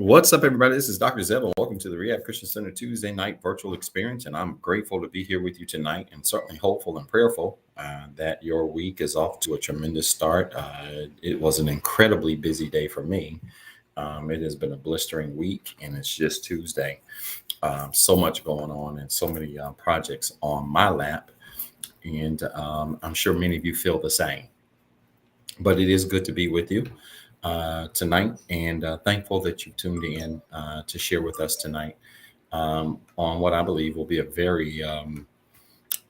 What's up, everybody? This is Dr. Zeb, and welcome to the Rehab Christian Center Tuesday night virtual experience. And I'm grateful to be here with you tonight, and certainly hopeful and prayerful that your week is off to a tremendous start. It was an incredibly busy day for me. It has been a blistering week, and it's just Tuesday. So much going on, and so many projects on my lap. And I'm sure many of you feel the same. But it is good to be with you tonight, and thankful that you tuned in to share with us tonight on what I believe will be a very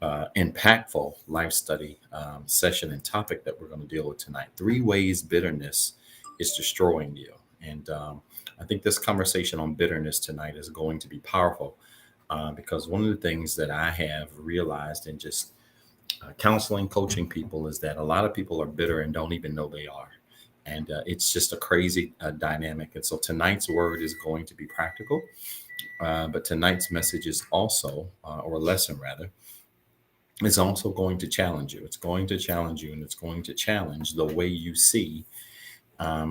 impactful life study session and topic that we're going to deal with tonight. 3 ways bitterness is destroying you. And I think this conversation on bitterness tonight is going to be powerful because one of the things that I have realized in just counseling, coaching people is that a lot of people are bitter and don't even know they are. And it's just a crazy dynamic. And so tonight's word is going to be practical. But tonight's message is also, or lesson rather, is also going to challenge you. It's going to challenge you, and it's going to challenge the way you see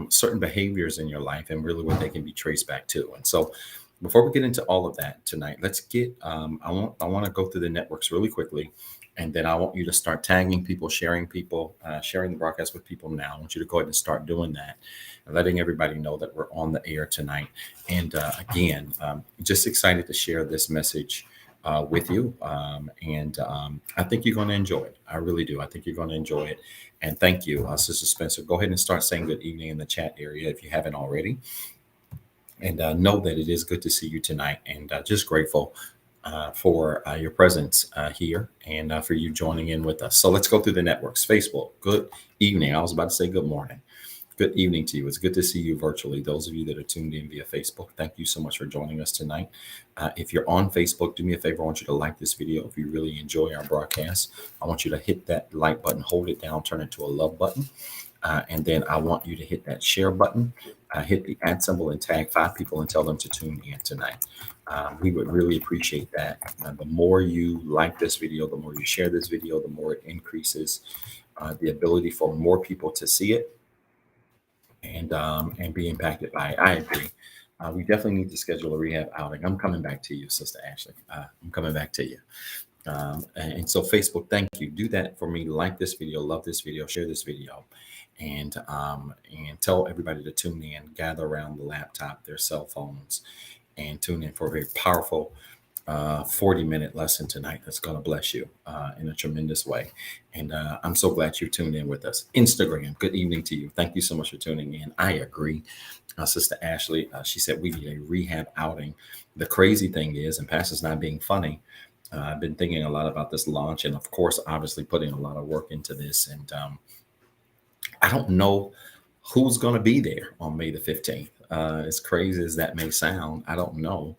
certain behaviors in your life and really what they can be traced back to. And so before we get into all of that tonight, let's get, I want to go through the networks really quickly. And then I want you to start tagging people, sharing the broadcast with people now. I want you to go ahead and start doing that and letting everybody know that we're on the air tonight. And again, just excited to share this message with you. I think you're going to enjoy it. I really do. I think you're going to enjoy it. And thank you, Sister Spencer. Go ahead and start saying good evening in the chat area if you haven't already. And know that it is good to see you tonight, and just grateful for your presence here and for you joining in with us. So let's go through the networks. Facebook, good evening. I was about to say good morning. Good evening to you. It's good to see you virtually. Those of you that are tuned in via Facebook, thank you so much for joining us tonight. If you're on Facebook, do me a favor. I want you to like this video. If you really enjoy our broadcast, I want you to hit that like button, hold it down, turn it to a love button. And then I want you to hit that share button, hit the @ symbol, and tag 5 people and tell them to tune in tonight. We would really appreciate that. The more you like this video, the more you share this video, the more it increases the ability for more people to see it and be impacted by it. I agree. We definitely need to schedule a rehab outing. I'm coming back to you, Sister Ashley. I'm coming back to you. And so Facebook, thank you. Do that for me. Like this video, love this video, share this video, and tell everybody to tune in, gather around the laptop, their cell phones, and tune in for a very powerful 40-minute lesson tonight that's going to bless you in a tremendous way. And I'm so glad you tuned in with us. Instagram, good evening to you. Thank you so much for tuning in. I agree. Sister Ashley, she said we need a rehab outing. The crazy thing is, and Pastor's not being funny, I've been thinking a lot about this launch, and of course, obviously putting a lot of work into this. And I don't know who's going to be there on May the 15th. As crazy as that may sound, I don't know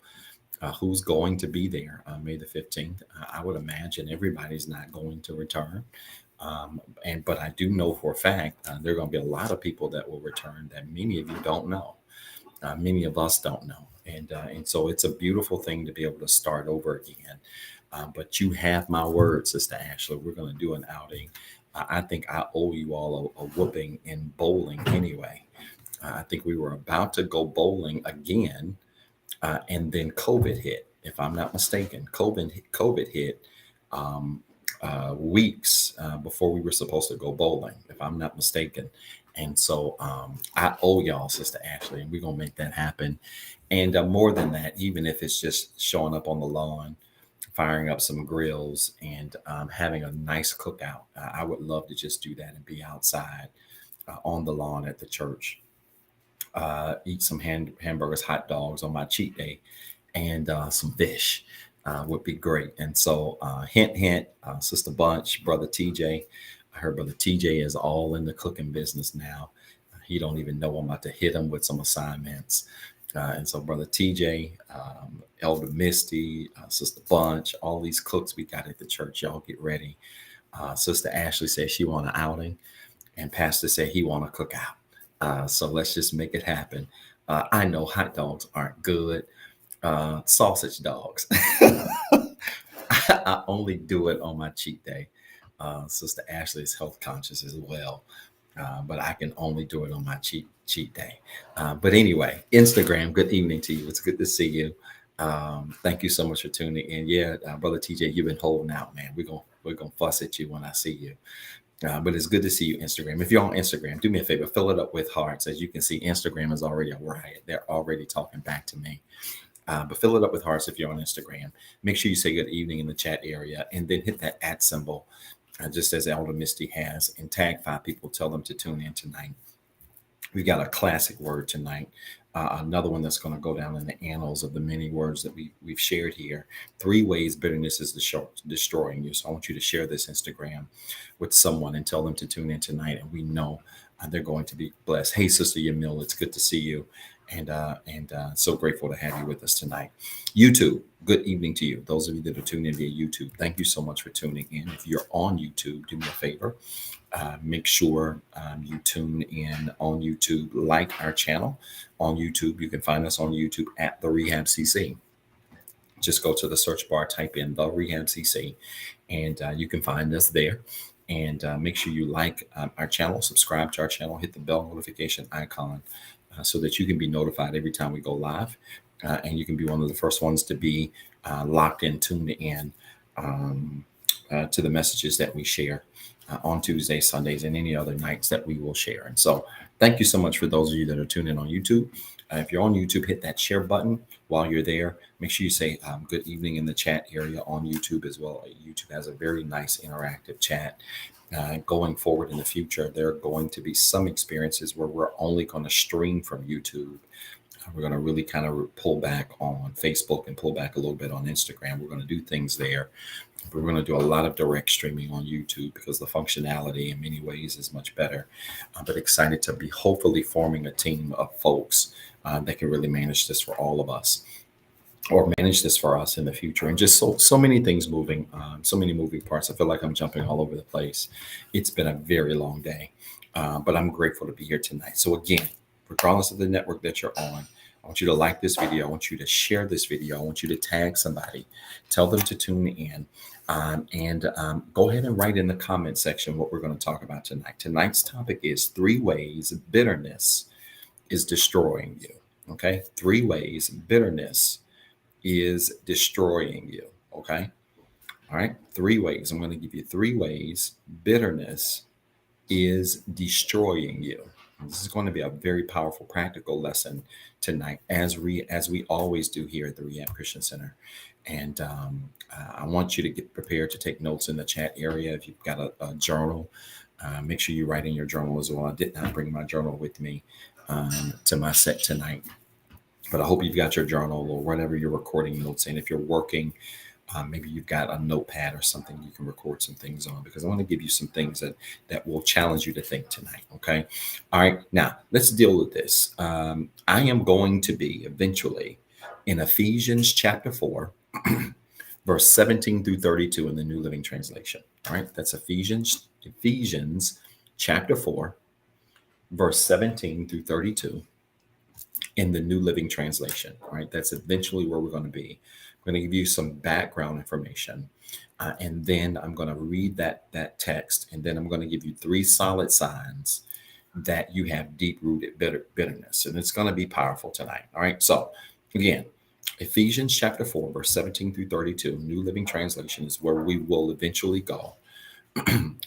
who's going to be there on May the 15th. I would imagine everybody's not going to return. But I do know for a fact there are going to be a lot of people that will return that many of you don't know. Many of us don't know. And so it's a beautiful thing to be able to start over again. But you have my word, Sister Ashley. We're going to do an outing. I think I owe you all a whooping in bowling anyway. I think we were about to go bowling again, and then COVID hit, if I'm not mistaken. COVID hit weeks before we were supposed to go bowling, if I'm not mistaken. And so I owe y'all, Sister Ashley, and we're going to make that happen. And more than that, even if it's just showing up on the lawn, firing up some grills, and having a nice cookout. I would love to just do that and be outside on the lawn at the church. Eat some hamburgers, hot dogs on my cheat day, and some fish would be great. And so hint, Sister Bunch, Brother TJ. I heard Brother TJ is all in the cooking business now. He don't even know I'm about to hit him with some assignments. And so Brother TJ, Elder Misty, Sister Bunch, all these cooks we got at the church, y'all get ready. Sister Ashley said she want an outing, and Pastor said he want to cook out. So let's just make it happen. I know hot dogs aren't good. Sausage dogs. I only do it on my cheat day. Sister Ashley is health conscious as well. but I can only do it on my cheat day. But anyway, Instagram, good evening to you. It's good to see you. Thank you so much for tuning in. Yeah, brother TJ, you've been holding out, man. We're gonna fuss at you when I see you. But it's good to see you, Instagram. If you're on Instagram, do me a favor, fill it up with hearts. As you can see, Instagram is already a riot. They're already talking back to me. But fill it up with hearts if you're on Instagram. Make sure you say good evening in the chat area, and then hit that @ symbol, just as Elder Misty has, and tag 5 people. Tell them to tune in tonight. We've got a classic word tonight. Another one that's going to go down in the annals of the many words that we've shared here. 3 ways bitterness is destroying you. So I want you to share this Instagram with someone and tell them to tune in tonight. And we know they're going to be blessed. Hey, Sister Yamil, it's good to see you. And so grateful to have you with us tonight. YouTube, good evening to you. Those of you that are tuning in via YouTube, thank you so much for tuning in. If you're on YouTube, do me a favor. Make sure you tune in on YouTube, like our channel on YouTube. You can find us on YouTube at TheREHABCC. Just go to the search bar, type in TheREHABCC, and you can find us there. And make sure you like our channel, subscribe to our channel, hit the bell notification icon so that you can be notified every time we go live. And you can be one of the first ones to be locked in, tuned in to the messages that we share on Tuesdays, Sundays, and any other nights that we will share. And so thank you so much for those of you that are tuning in on YouTube. If you're on YouTube, hit that share button while you're there. Make sure you say good evening in the chat area on YouTube as well. YouTube has a very nice interactive chat. Going forward in the future, there are going to be some experiences where we're only going to stream from YouTube. We're going to really kind of pull back on Facebook and pull back a little bit on Instagram. We're going to do things there. We're going to do a lot of direct streaming on YouTube because the functionality in many ways is much better. But excited to be hopefully forming a team of folks that can really manage this for all of us, or manage this for us in the future. And just so many things moving, so many moving parts. I feel like I'm jumping all over the place. It's been a very long day, but I'm grateful to be here tonight. So again, regardless of the network that you're on, I want you to like this video. I want you to share this video. I want you to tag somebody, tell them to tune in, and go ahead and write in the comment section what we're going to talk about tonight. Tonight's topic is 3 ways bitterness is destroying you. Okay, 3 ways bitterness is destroying you. Okay, all right, 3 ways. I'm going to give you 3 ways bitterness is destroying you. This is going to be a very powerful, practical lesson tonight, as we always do here at the Rehab Christian Center. And I want you to get prepared to take notes in the chat area. If you've got a journal, make sure you write in your journal as well. I did not bring my journal with me to my set tonight, but I hope you've got your journal or whatever you're recording notes in. If you're working, maybe you've got a notepad or something you can record some things on, because I want to give you some things that will challenge you to think tonight. Okay. All right. Now let's deal with this. I am going to be eventually in Ephesians chapter 4, verse 17 through 32 in the New Living Translation. All right. That's Ephesians chapter 4, verse 17 through 32 in the New Living Translation. All right. That's eventually where we're going to be. I'm going to give you some background information, and then I'm going to read that text, and then I'm going to give you 3 solid signs that you have deep-rooted bitterness, and it's going to be powerful tonight. All right. So again, Ephesians chapter 4, verse 17 through 32, New Living Translation is where we will eventually go.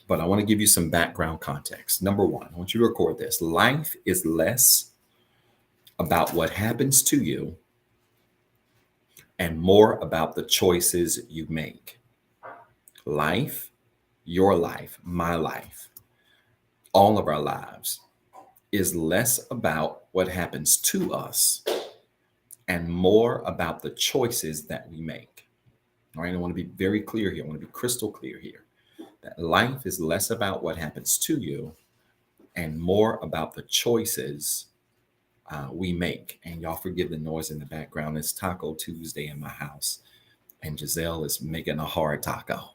But I want to give you some background context. Number 1, I want you to record this. Life is less about what happens to you and more about the choices you make. Life, your life, my life, all of our lives is less about what happens to us and more about the choices that we make. All right, I want to be very clear here. I want to be crystal clear here. That life is less about what happens to you and more about the choices we make. And y'all forgive the noise in the background. It's Taco Tuesday in my house, and Giselle is making a hard taco.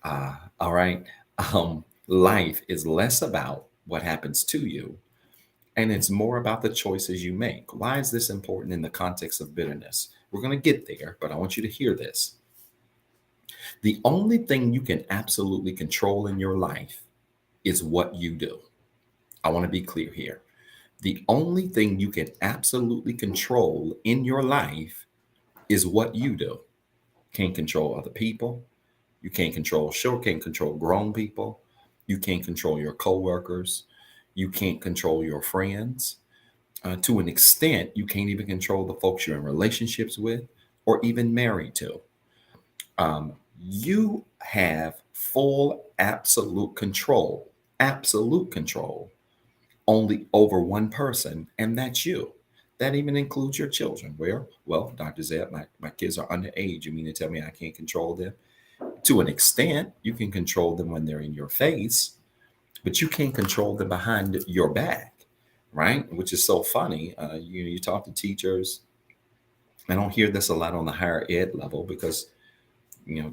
All right. Life is less about what happens to you, and it's more about the choices you make. Why is this important in the context of bitterness? We're going to get there, but I want you to hear this. The only thing you can absolutely control in your life is what you do. I want to be clear here. The only thing you can absolutely control in your life is what you do. Can't control other people. You can't control grown people. You can't control your coworkers. You can't control your friends. To an extent, you can't even control the folks you're in relationships with or even married to. Um, you have full, absolute control only over one person, and that's you. That even includes your children. Where, well, Dr. Zeb, my kids are underage. You mean to tell me I can't control them? To an extent, you can control them when they're in your face, but you can't control them behind your back, right? Which is so funny. You talk to teachers. I don't hear this a lot on the higher ed level because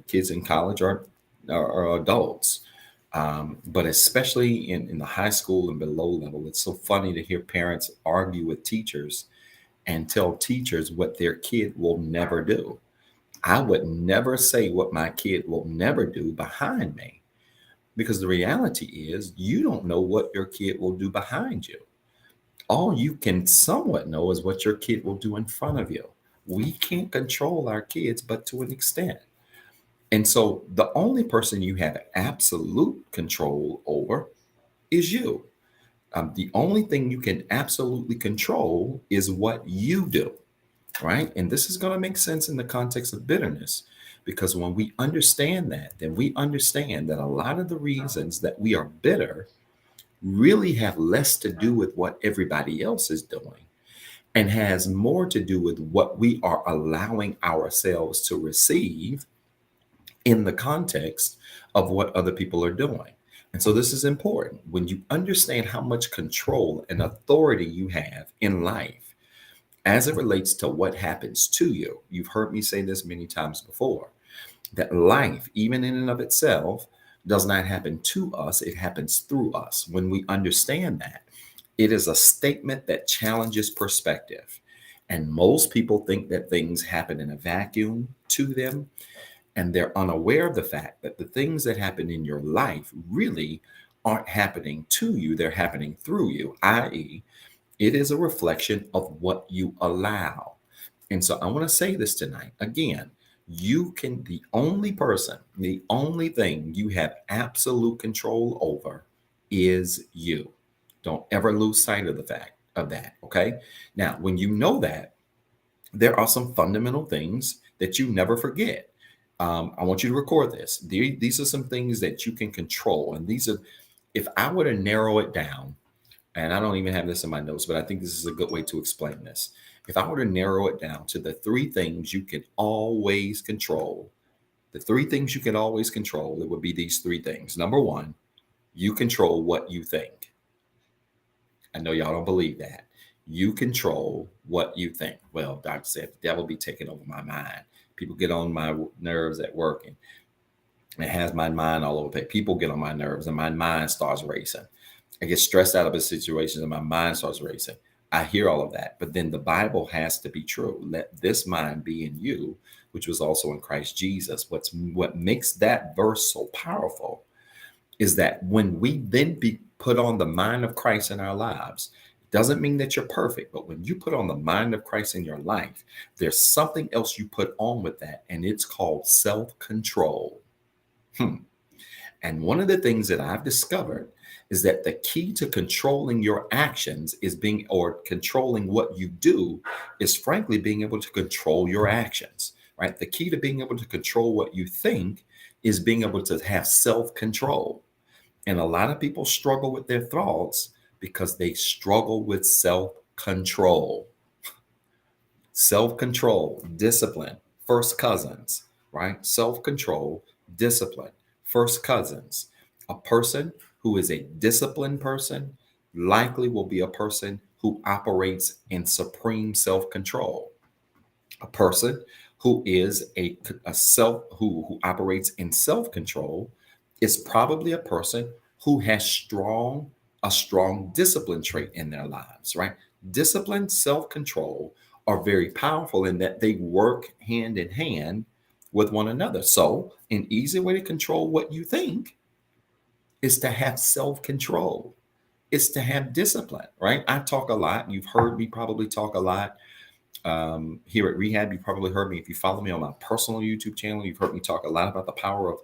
kids in college are adults. But especially in the high school and below level, it's so funny to hear parents argue with teachers and tell teachers what their kid will never do. I would never say what my kid will never do behind me, because the reality is you don't know what your kid will do behind you. All you can somewhat know is what your kid will do in front of you. We can't control our kids, but to an extent. And so the only person you have absolute control over is you. The only thing you can absolutely control is what you do, right? And this is going to make sense in the context of bitterness, because when we understand that, then we understand that a lot of the reasons that we are bitter really have less to do with what everybody else is doing and has more to do with what we are allowing ourselves to receive in the context of what other people are doing. And so this is important. When you understand how much control and authority you have in life as it relates to what happens to you, you've heard me say this many times before, that life, even in and of itself, does not happen to us, it happens through us. When we understand that, it is a statement that challenges perspective. And most people think that things happen in a vacuum to them, and they're unaware of the fact that the things that happen in your life really aren't happening to you, they're happening through you, i.e., it is a reflection of what you allow. And so I want to say this tonight again. The only thing you have absolute control over is you. Don't ever lose sight of the fact of that. Okay. Now, when you know that, there are some fundamental things that you never forget. I want you to record this. These are some things that you can control. And these are, if I were to narrow it down, and I don't even have this in my notes, but I think this is a good way to explain this. If I were to narrow it down to the three things you can always control, it would be these three things. Number one, you control what you think. I know y'all don't believe that. You control what you think. Well, Doctor said the devil be taking over my mind. People get on my nerves at work, and it has my mind all over the place. People get on my nerves and my mind starts racing. I get stressed out of a situation and my mind starts racing. I hear all of that. But then the Bible has to be true. Let this mind be in you, which was also in Christ Jesus. What makes that verse so powerful is that when we then be put on the mind of Christ in our lives, it doesn't mean that you're perfect, but when you put on the mind of Christ in your life, there's something else you put on with that, and it's called self-control. And one of the things that I've discovered is that the key to controlling your actions or controlling what you do is frankly being able to control your actions, right? The key to being able to control what you think is being able to have self-control. And a lot of people struggle with their thoughts because they struggle with self-control. Self-control, discipline, first cousins, right? Self-control, discipline, first cousins. A person who is a disciplined person likely will be a person who operates in supreme self-control. A person who is who operates in self-control is probably a person who has a strong discipline trait in their lives, right? Discipline, self-control are very powerful in that they work hand in hand with one another. So an easy way to control what you think is to have self-control. is to have discipline, right? I talk a lot. You've heard me probably talk a lot here at Rehab. You probably heard me, if you follow me on my personal YouTube channel, you've heard me talk a lot about the power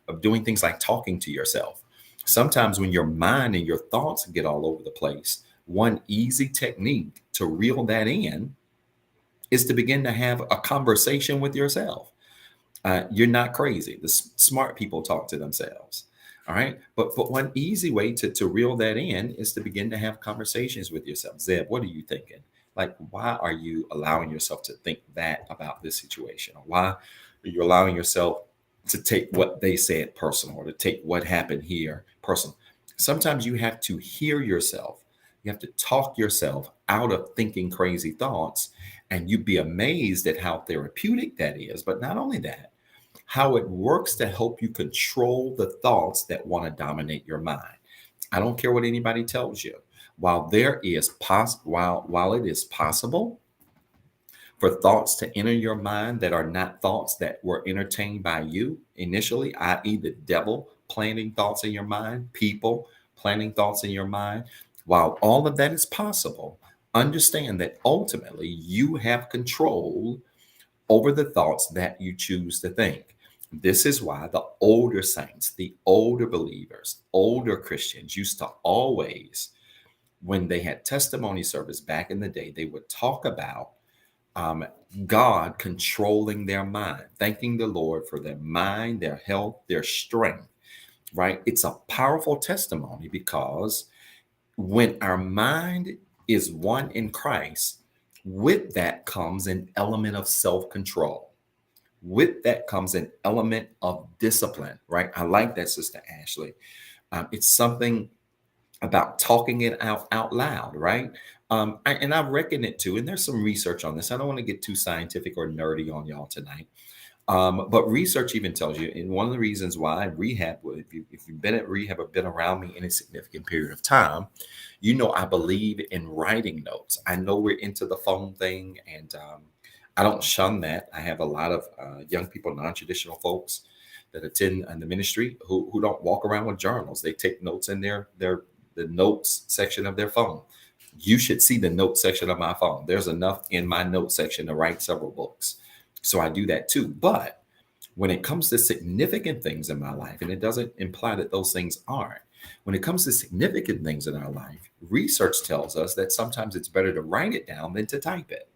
of doing things like talking to yourself. Sometimes when your mind and your thoughts get all over the place, one easy technique to reel that in is to begin to have a conversation with yourself. You're not crazy. The smart people talk to themselves. All right. But one easy way to reel that in is to begin to have conversations with yourself. Zeb, what are you thinking? Like, why are you allowing yourself to think that about this situation? Or why are you allowing yourself to take what they said personal, or to take what happened here personal? Sometimes you have to hear yourself. You have to talk yourself out of thinking crazy thoughts, and you'd be amazed at how therapeutic that is. But not only that, how it works to help you control the thoughts that want to dominate your mind. I don't care what anybody tells you. While it is possible for thoughts to enter your mind that are not thoughts that were entertained by you initially, i.e., the devil planting thoughts in your mind, people planting thoughts in your mind, while all of that is possible, understand that ultimately you have control over the thoughts that you choose to think. This is why the older saints, the older believers, older Christians used to always, when they had testimony service back in the day, they would talk about God controlling their mind, thanking the Lord for their mind, their health, their strength, right? It's a powerful testimony, because when our mind is one in Christ, with that comes an element of self-control. With that comes an element of discipline, right? I like that, Sister Ashley. It's something about talking it out loud, right? I reckon it too, and there's some research on this. I don't want to get too scientific or nerdy on y'all tonight, but research even tells you, and one of the reasons why rehab, if you've been at rehab or been around me any significant period of time, you know I believe in writing notes. I know we're into the phone thing, and I don't shun that. I have a lot of young people, non-traditional folks that attend the ministry who don't walk around with journals. They take notes in the notes section of their phone. You should see the note section of my phone. There's enough in my note section to write several books. So I do that too. But when it comes to significant things in my life, and it doesn't imply that those things aren't, when it comes to significant things in our life, research tells us that sometimes it's better to write it down than to type it,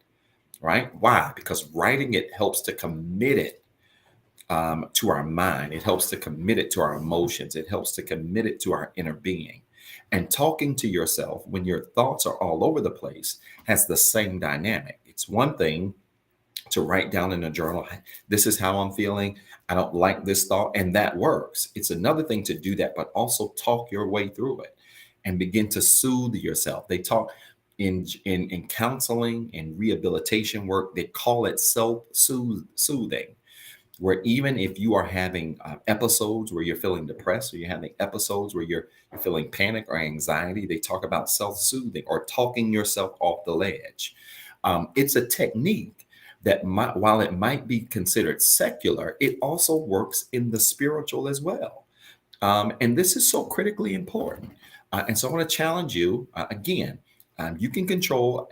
right? Why? Because writing it helps to commit it to our mind. It helps to commit it to our emotions. It helps to commit it to our inner being. And talking to yourself when your thoughts are all over the place has the same dynamic. It's one thing to write down in a journal, this is how I'm feeling, I don't like this thought, and that works. It's another thing to do that, but also talk your way through it and begin to soothe yourself. They talk in counseling and rehabilitation work, they call it self-soothing, where even if you are having episodes where you're feeling depressed, or you're having episodes where you're feeling panic or anxiety, they talk about self-soothing or talking yourself off the ledge. It's a technique that while it might be considered secular, it also works in the spiritual as well. And this is so critically important. And so I want to challenge you again. You can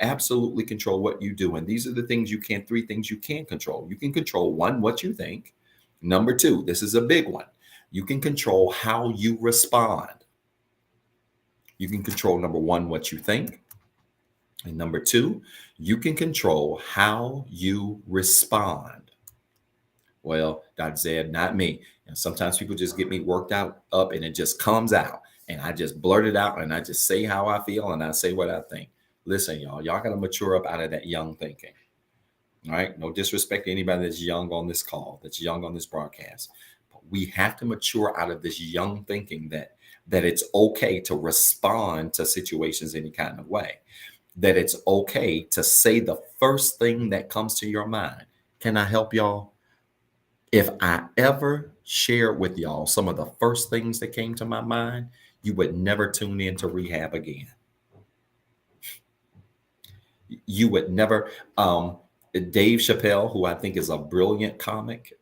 absolutely control what you do. And these are the three things you can control. You can control, one, what you think. Number two, this is a big one. You can control how you respond. You can control, number one, what you think. And number two, you can control how you respond. Well, Dr. Zed, not me. Sometimes people just get me worked up and it just comes out. And I just blurt it out and I just say how I feel and I say what I think. Listen, y'all got to mature up out of that young thinking. All right. No disrespect to anybody that's young on this call, that's young on this broadcast. But we have to mature out of this young thinking that it's okay to respond to situations any kind of way, that it's okay to say the first thing that comes to your mind. Can I help y'all? If I ever share with y'all some of the first things that came to my mind, you would never tune into rehab again. You would never. Dave Chappelle, who I think is a brilliant comic,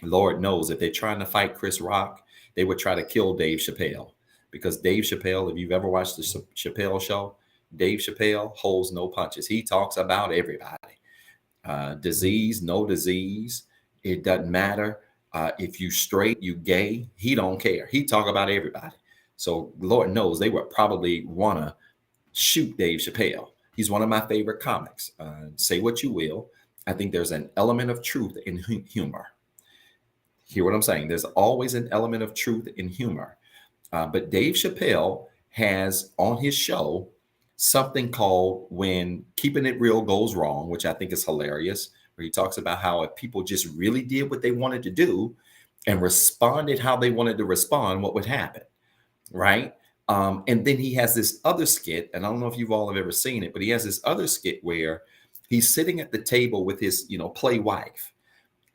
Lord knows if they're trying to fight Chris Rock, they would try to kill Dave Chappelle. because Dave Chappelle, if you've ever watched the Chappelle show, Dave Chappelle holds no punches. He talks about everybody. Disease, no disease. It doesn't matter. If you straight, you gay, he don't care. He talk about everybody. So Lord knows they would probably want to shoot Dave Chappelle. He's one of my favorite comics. Say what you will. I think there's an element of truth in humor. Hear what I'm saying? There's always an element of truth in humor. But Dave Chappelle has on his show something called When Keeping It Real Goes Wrong, which I think is hilarious, where he talks about how if people just really did what they wanted to do and responded how they wanted to respond, what would happen, right? And then he has this other skit, and I don't know if you've all have ever seen it, but he has this other skit where he's sitting at the table with his, play wife,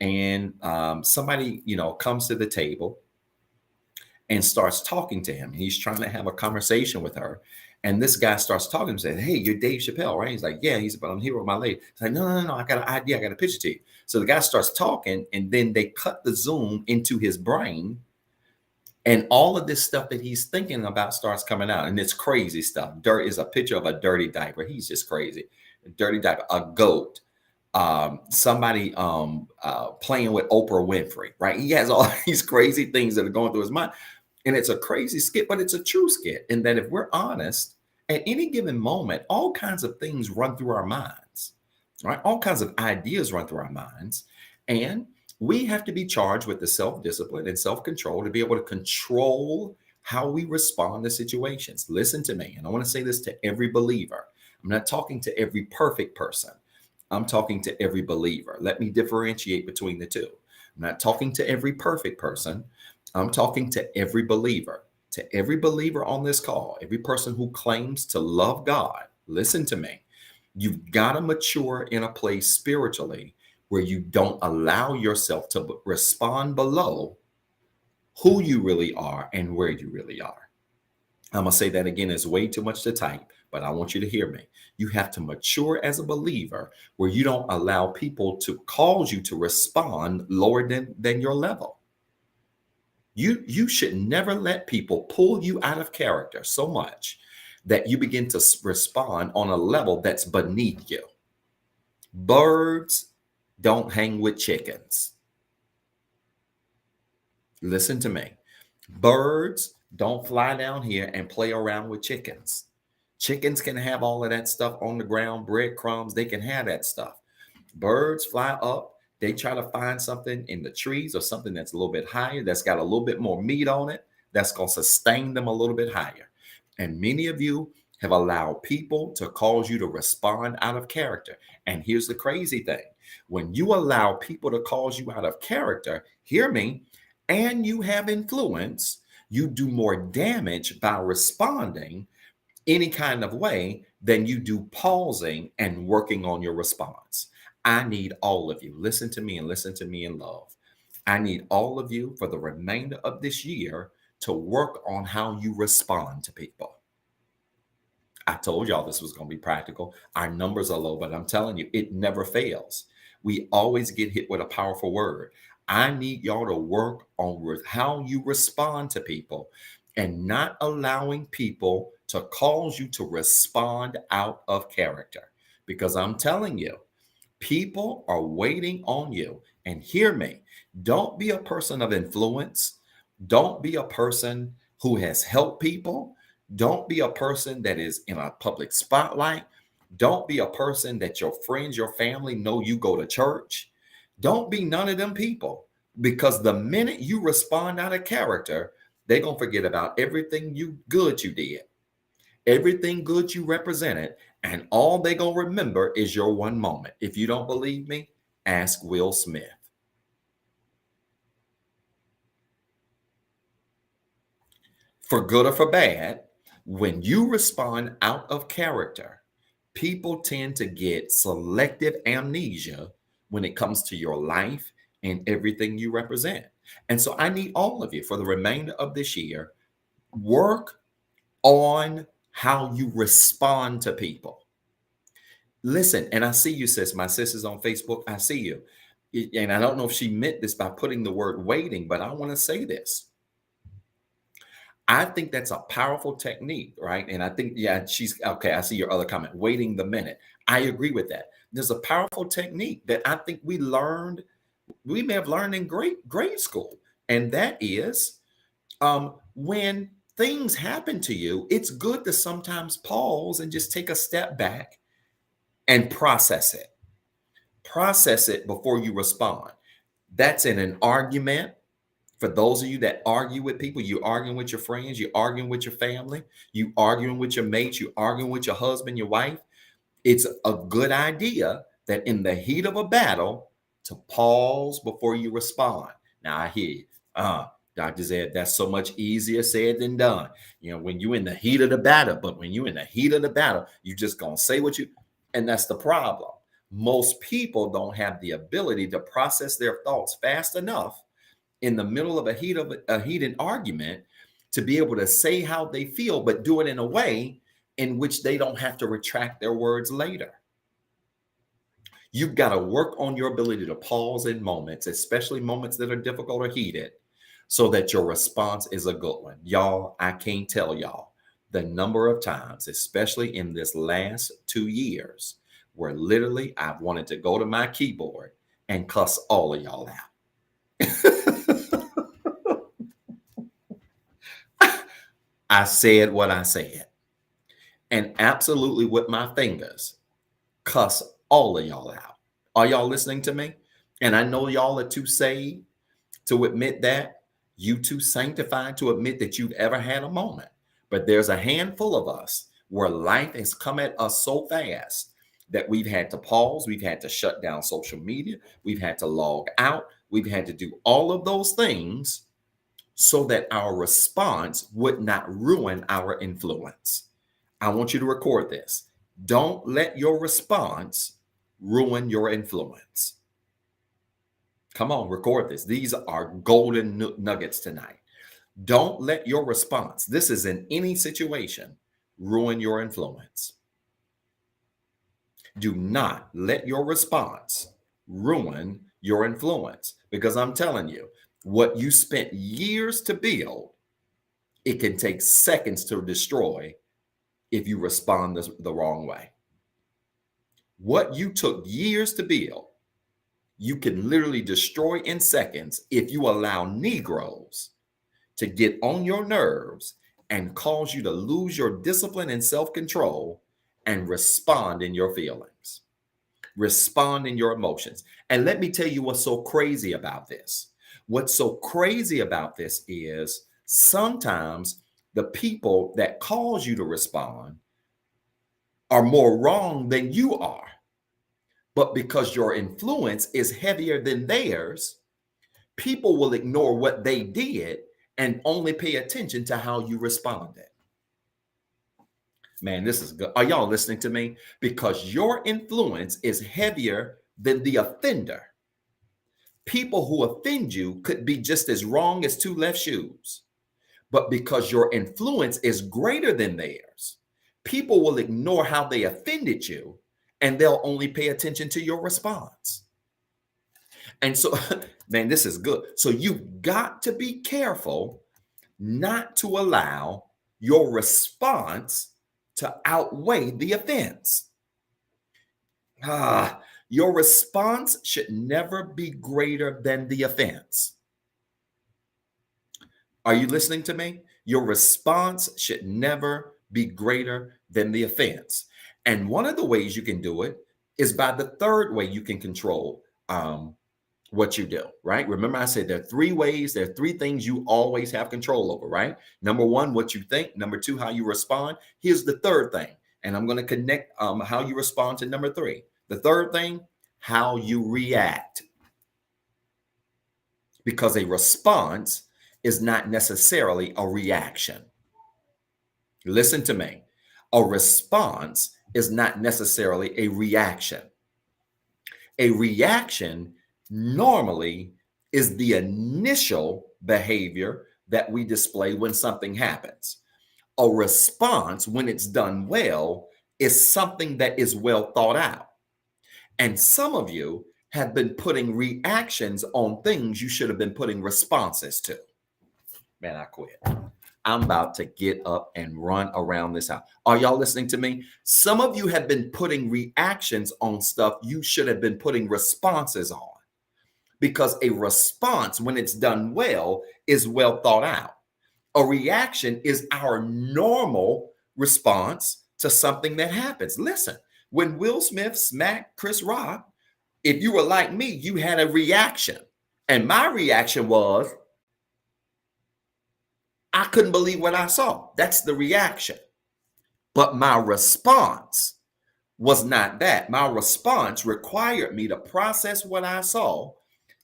and somebody, comes to the table and starts talking to him. He's trying to have a conversation with her. And this guy starts talking and says, "Hey, you're Dave Chappelle, right?" He's like, "Yeah." He said, "But I'm here with my lady." He's like, No. I got an idea. I got a picture to you." So the guy starts talking, and then they cut the zoom into his brain. And all of this stuff that he's thinking about starts coming out. And it's crazy stuff. Dirt is a picture of a dirty diaper. He's just crazy. A dirty diaper, a goat, somebody playing with Oprah Winfrey, right? He has all these crazy things that are going through his mind. And it's a crazy skit, but it's a true skit. And that if we're honest, at any given moment, all kinds of things run through our minds, right? All kinds of ideas run through our minds. And we have to be charged with the self-discipline and self-control to be able to control how we respond to situations. Listen to me. And I want to say this to every believer. I'm not talking to every perfect person. I'm talking to every believer. Let me differentiate between the two. I'm not talking to every perfect person. I'm talking to every believer. To every believer on this call, every person who claims to love God, listen to me. You've got to mature in a place spiritually where you don't allow yourself to respond below who you really are and where you really are. I'm going to say that again. It's way too much to type, but I want you to hear me. You have to mature as a believer where you don't allow people to cause you to respond lower than your level. You should never let people pull you out of character so much that you begin to respond on a level that's beneath you. Birds don't hang with chickens. Listen to me. Birds don't fly down here and play around with chickens. Chickens can have all of that stuff on the ground, breadcrumbs, they can have that stuff. Birds fly up. They try to find something in the trees or something that's a little bit higher, that's got a little bit more meat on it, that's going to sustain them a little bit higher. And many of you have allowed people to cause you to respond out of character. And here's the crazy thing. When you allow people to cause you out of character, hear me, and you have influence, you do more damage by responding any kind of way than you do pausing and working on your response. I need all of you. Listen to me and listen to me in love. I need all of you for the remainder of this year to work on how you respond to people. I told y'all this was going to be practical. Our numbers are low, but I'm telling you, it never fails. We always get hit with a powerful word. I need y'all to work on how you respond to people and not allowing people to cause you to respond out of character. Because I'm telling you, people are waiting on you. And hear me, don't be a person of influence. Don't be a person who has helped people. Don't be a person that is in a public spotlight. Don't be a person that your friends, your family know you go to church. Don't be none of them people, because the minute you respond out of character, they're going to forget about everything good you did, everything good you represented, and all they're going to remember is your one moment. If you don't believe me, ask Will Smith. For good or for bad, when you respond out of character, people tend to get selective amnesia when it comes to your life and everything you represent. And so I need all of you for the remainder of this year, work on how you respond to people. Listen, and I see you, sis. My sis is on Facebook. I see you. And I don't know if she meant this by putting the word waiting, but I want to say this. I think that's a powerful technique, right? And I think, yeah, she's okay. I see your other comment, waiting the minute. I agree with that. There's a powerful technique that I think we may have learned in grade school. And that is when things happen to you, it's good to sometimes pause and just take a step back and process it. Process it before you respond. That's in an argument. For those of you that argue with people, you arguing with your friends, you arguing with your family, you arguing with your mates, you arguing with your husband, your wife. It's a good idea that in the heat of a battle to pause before you respond. Now I hear you. Dr. Zed, that's so much easier said than done. You know, when you're in the heat of the battle, but when you're in the heat of the battle, you just gonna say what you, and that's the problem. Most people don't have the ability to process their thoughts fast enough in the middle of a heated argument to be able to say how they feel, but do it in a way in which they don't have to retract their words later. You've got to work on your ability to pause in moments, especially moments that are difficult or heated, so that your response is a good one. Y'all, I can't tell y'all the number of times, especially in this last 2 years, where literally I've wanted to go to my keyboard and cuss all of y'all out. I said what I said, and absolutely with my fingers, cuss all of y'all out. Are y'all listening to me? And I know y'all are too saved to admit that. You too sanctified to admit that you've ever had a moment. But there's a handful of us where life has come at us so fast that we've had to pause. We've had to shut down social media. We've had to log out. We've had to do all of those things so that our response would not ruin our influence. I want you to record this. Don't let your response ruin your influence. Come on, record this. These are golden nuggets tonight. Don't let your response, this is in any situation, ruin your influence. Do not let your response ruin your influence, because I'm telling you, what you spent years to build, it can take seconds to destroy if you respond the wrong way. What you took years to build, you can literally destroy in seconds if you allow Negroes to get on your nerves and cause you to lose your discipline and self-control and respond in your feelings, respond in your emotions. And let me tell you what's so crazy about this. What's so crazy about this is sometimes the people that cause you to respond are more wrong than you are. But because your influence is heavier than theirs, people will ignore what they did and only pay attention to how you responded. Man, this is good. Are y'all listening to me? Because your influence is heavier than the offender. People who offend you could be just as wrong as two left shoes. But because your influence is greater than theirs, people will ignore how they offended you and they'll only pay attention to your response. And so, man, this is good. So you've got to be careful not to allow your response to outweigh the offense. Your response should never be greater than the offense. Are you listening to me? Your response should never be greater than the offense. And one of the ways you can do it is by the third way you can control what you do, right? Remember, I said there are 3 ways, there are 3 things you always have control over, right? Number 1, what you think. Number 2, how you respond. Here's the third thing. And I'm going to connect how you respond to number 3. The third thing, how you react. Because a response is not necessarily a reaction. Listen to me. A response is not necessarily a reaction. A reaction normally is the initial behavior that we display when something happens. A response, when it's done well, is something that is well thought out. And some of you have been putting reactions on things you should have been putting responses to. Man, I quit. I'm about to get up and run around this house. Are y'all listening to me? Some of you have been putting reactions on stuff you should have been putting responses on, because a response, when it's done well, is well thought out. A reaction is our normal response to something that happens. Listen, when Will Smith smacked Chris Rock, if you were like me, you had a reaction. And my reaction was, I couldn't believe what I saw. That's the reaction. But my response was not that. My response required me to process what I saw,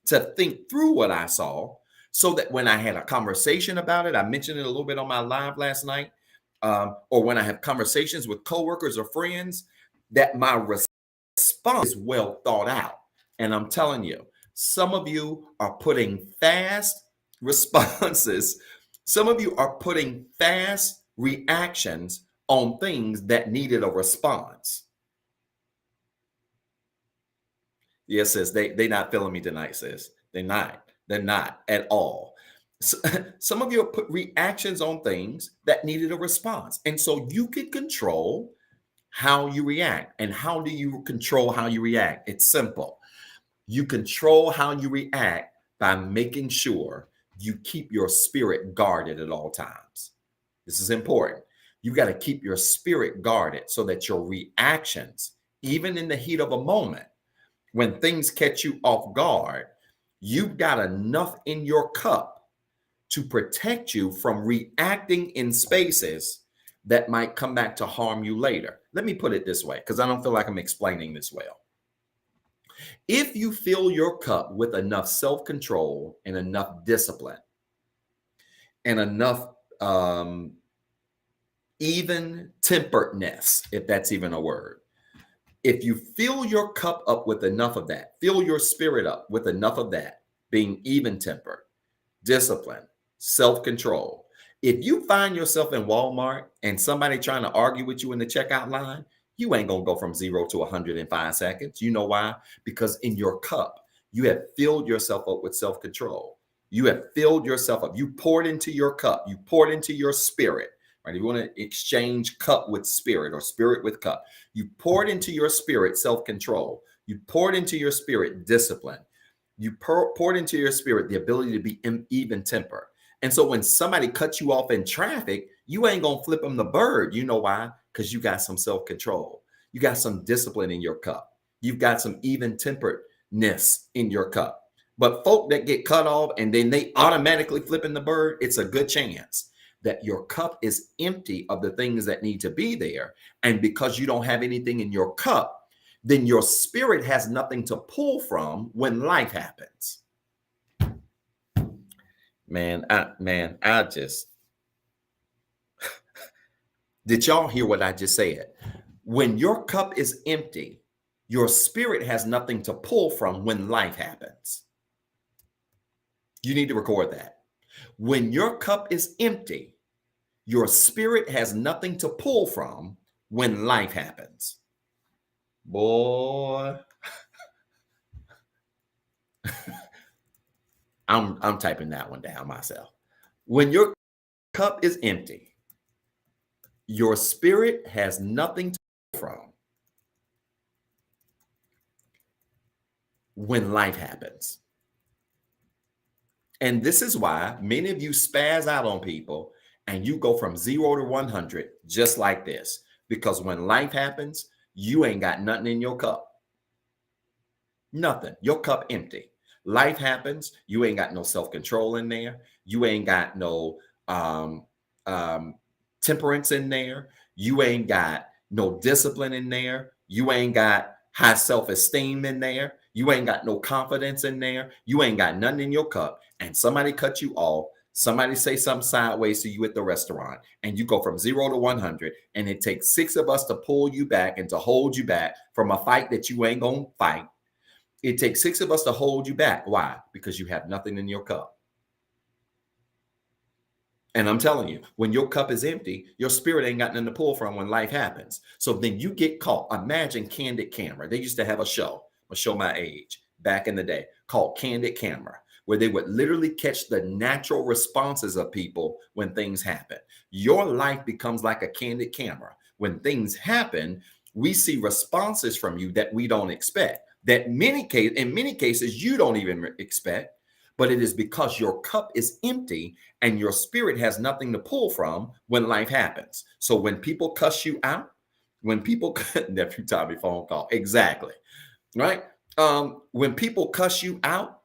to think through what I saw, so that when I had a conversation about it, I mentioned it a little bit on my live last night, or when I have conversations with coworkers or friends, that my response is well thought out. And I'm telling you, some of you are putting fast responses. Some of you are putting fast reactions on things that needed a response. Yes, sis, they not feeling me tonight, sis. They're not. They're not at all. So, some of you put reactions on things that needed a response. And so you can control how you react. And how do you control how you react? It's simple. You control how you react by making sure you keep your spirit guarded at all times. This is important. You got to keep your spirit guarded so that your reactions, even in the heat of a moment, when things catch you off guard, you've got enough in your cup to protect you from reacting in spaces that might come back to harm you later. Let me put it this way, because I don't feel like I'm explaining this well. If you fill your cup with enough self-control and enough discipline and enough even-temperedness, if that's even a word, if you fill your cup up with enough of that, fill your spirit up with enough of that, being even-tempered, discipline, self-control. If you find yourself in Walmart and somebody trying to argue with you in the checkout line, you ain't going to go from 0 to 100 in 5 seconds. You know why? Because in your cup, you have filled yourself up with self-control. You have filled yourself up. You poured into your cup. You poured into your spirit. Right? If you want to exchange cup with spirit or spirit with cup, you poured into your spirit self-control. You poured into your spirit discipline. You poured into your spirit the ability to be even tempered. And so when somebody cuts you off in traffic, you ain't going to flip them the bird. You know why? Because you got some self-control. You got some discipline in your cup. You've got some even temperedness in your cup. But folk that get cut off and then they automatically flipping the bird, it's a good chance that your cup is empty of the things that need to be there. And because you don't have anything in your cup, then your spirit has nothing to pull from when life happens. I just, did y'all hear what I just said? When your cup is empty, your spirit has nothing to pull from when life happens. You need to record that. When your cup is empty, your spirit has nothing to pull from when life happens. Boy, I'm typing that one down myself. When your cup is empty, your spirit has nothing to pull from when life happens. And this is why many of you spaz out on people and you go from 0 to 100 just like this. Because when life happens, you ain't got nothing in your cup. Nothing. Your cup empty. Life happens. You ain't got no self-control in there. You ain't got no temperance in there. You ain't got no discipline in there. You ain't got high self-esteem in there. You ain't got no confidence in there. You ain't got nothing in your cup. And somebody cut you off. Somebody say something sideways to you at the restaurant, and you go from 0 to 100, and it takes 6 of us to pull you back and to hold you back from a fight that you ain't gonna fight. It takes 6 of us to hold you back. Why? Because you have nothing in your cup. And I'm telling you, when your cup is empty, your spirit ain't got nothing to pull from when life happens. So then you get caught. Imagine Candid Camera. They used to have a show my age back in the day called Candid Camera, where they would literally catch the natural responses of people when things happen. Your life becomes like a candid camera. When things happen, we see responses from you that we don't expect, that in many cases you don't even expect, but it is because your cup is empty and your spirit has nothing to pull from when life happens. So when people cuss you out, when people nephew Tommy phone call, exactly, right? When people cuss you out,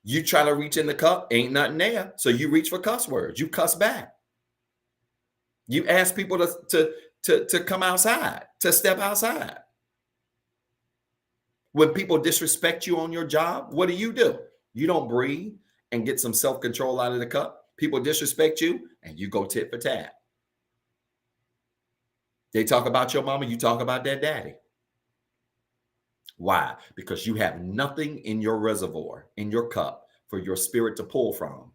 you try to reach in the cup, ain't nothing there. So you reach for cuss words, you cuss back. You ask people to come outside, to step outside. When people disrespect you on your job, what do? You don't breathe and get some self-control out of the cup. People disrespect you and you go tit for tat. They talk about your mama, you talk about their daddy. Why? Because you have nothing in your reservoir, in your cup, for your spirit to pull from.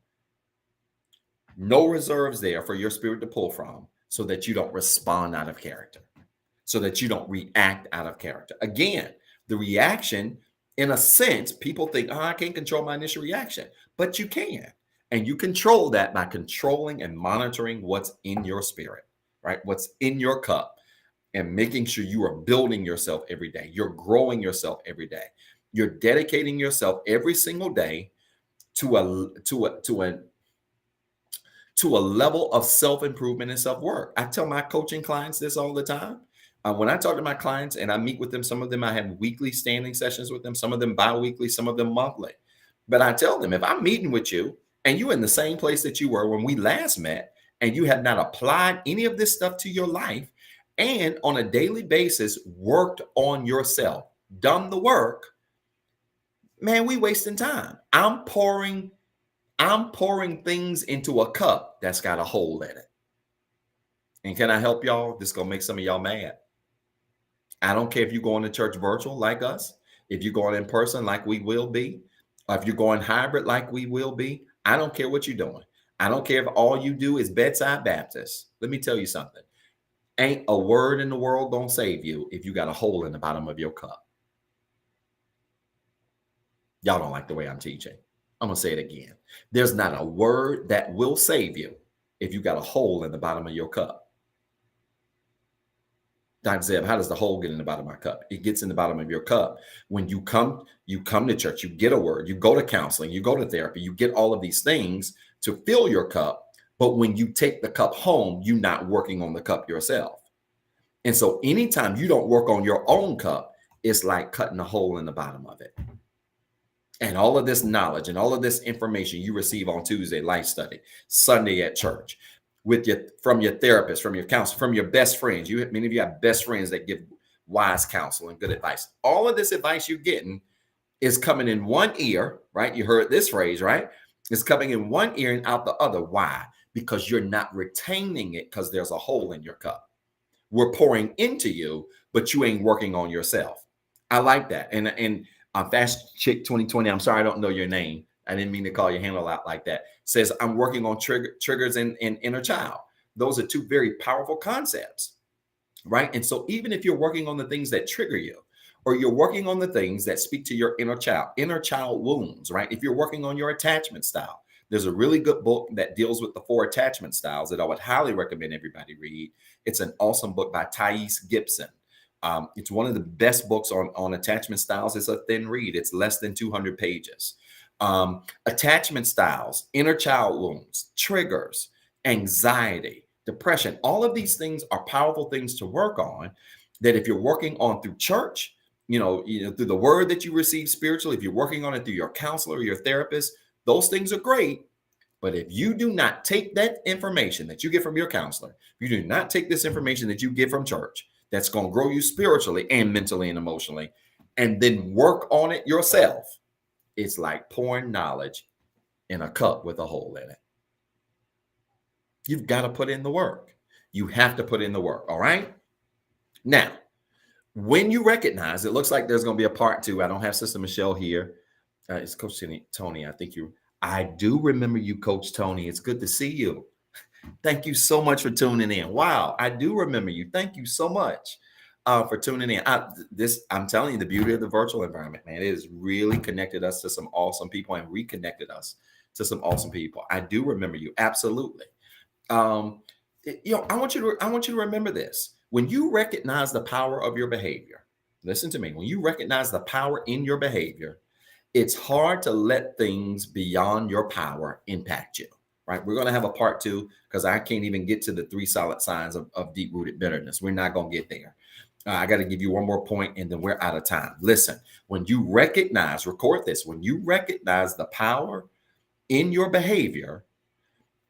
No reserves there for your spirit to pull from, so that you don't respond out of character, so that you don't react out of character. Again, the reaction, in a sense, people think, oh, I can't control my initial reaction, but you can. And you control that by controlling and monitoring what's in your spirit, right? What's in your cup, and making sure you are building yourself every day. You're growing yourself every day. You're dedicating yourself every single day to a level of self-improvement and self-work. I tell my coaching clients this all the time. When I talk to my clients and I meet with them, some of them I have weekly standing sessions with them, some of them bi-weekly, some of them monthly. But I tell them, if I'm meeting with you and you're in the same place that you were when we last met, and you have not applied any of this stuff to your life, and on a daily basis worked on yourself, done the work, man, we wasting time. I'm pouring things into a cup that's got a hole in it. And can I help y'all? This is going to make some of y'all mad. I don't care if you're going to church virtual like us, if you're going in person like we will be, or if you're going hybrid like we will be. I don't care what you're doing. I don't care if all you do is bedside Baptist. Let me tell you something. Ain't a word in the world going to save you if you got a hole in the bottom of your cup. Y'all don't like the way I'm teaching. I'm going to say it again. There's not a word that will save you if you got a hole in the bottom of your cup. Dr. Zeb, how does the hole get in the bottom of my cup? It gets in the bottom of your cup when you come to church, you get a word, you go to counseling, you go to therapy, you get all of these things to fill your cup. But when you take the cup home, you're not working on the cup yourself. And so anytime you don't work on your own cup, it's like cutting a hole in the bottom of it. And all of this knowledge and all of this information you receive on Tuesday, life study, Sunday at church, from your therapist, from your counselor, from your best friends. Many of you have best friends that give wise counsel and good advice. All of this advice you're getting is coming in one ear, right? You heard this phrase, right? It's coming in one ear and out the other. Why? Because you're not retaining it because there's a hole in your cup. We're pouring into you, but you ain't working on yourself. I like that. And Fast Chick 2020, I'm sorry, I don't know your name. I didn't mean to call your handle out like that. Says, I'm working on triggers in inner child. Those are two very powerful concepts, right? And so even if you're working on the things that trigger you, or you're working on the things that speak to your inner child wounds, right? If you're working on your attachment style, there's a really good book that deals with the 4 attachment styles that I would highly recommend everybody read. It's an awesome book by Thais Gibson. It's one of the best books on attachment styles. It's a thin read. It's less than 200 pages. Attachment styles, inner child wounds, triggers, anxiety, depression. All of these things are powerful things to work on that if you're working on through church, through the word that you receive spiritually, if you're working on it through your counselor or your therapist, those things are great. But if you do not take that information that you get from your counselor, if you do not take this information that you get from church, that's going to grow you spiritually and mentally and emotionally, and then work on it yourself, it's like pouring knowledge in a cup with a hole in it. You've got to put in the work. You have to put in the work. All right. Now, when you recognize, it looks like there's going to be a part 2. I don't have Sister Michelle here. It's Coach Tony. I do remember you, Coach Tony. It's good to see you. Thank you so much for tuning in. Wow. I do remember you. Thank you so much. for tuning in. I'm telling you, the beauty of the virtual environment, man, it has really connected us to some awesome people and reconnected us to some awesome people. I do remember you. Absolutely. I want you to remember this. When you recognize the power of your behavior, listen to me. When you recognize the power in your behavior, it's hard to let things beyond your power impact you. Right? We're going to have a part 2 because I can't even get to the 3 solid signs of deep-rooted bitterness. We're not going to get there. I got to give you one more point and then we're out of time. Listen, when you recognize, record this, when you recognize the power in your behavior,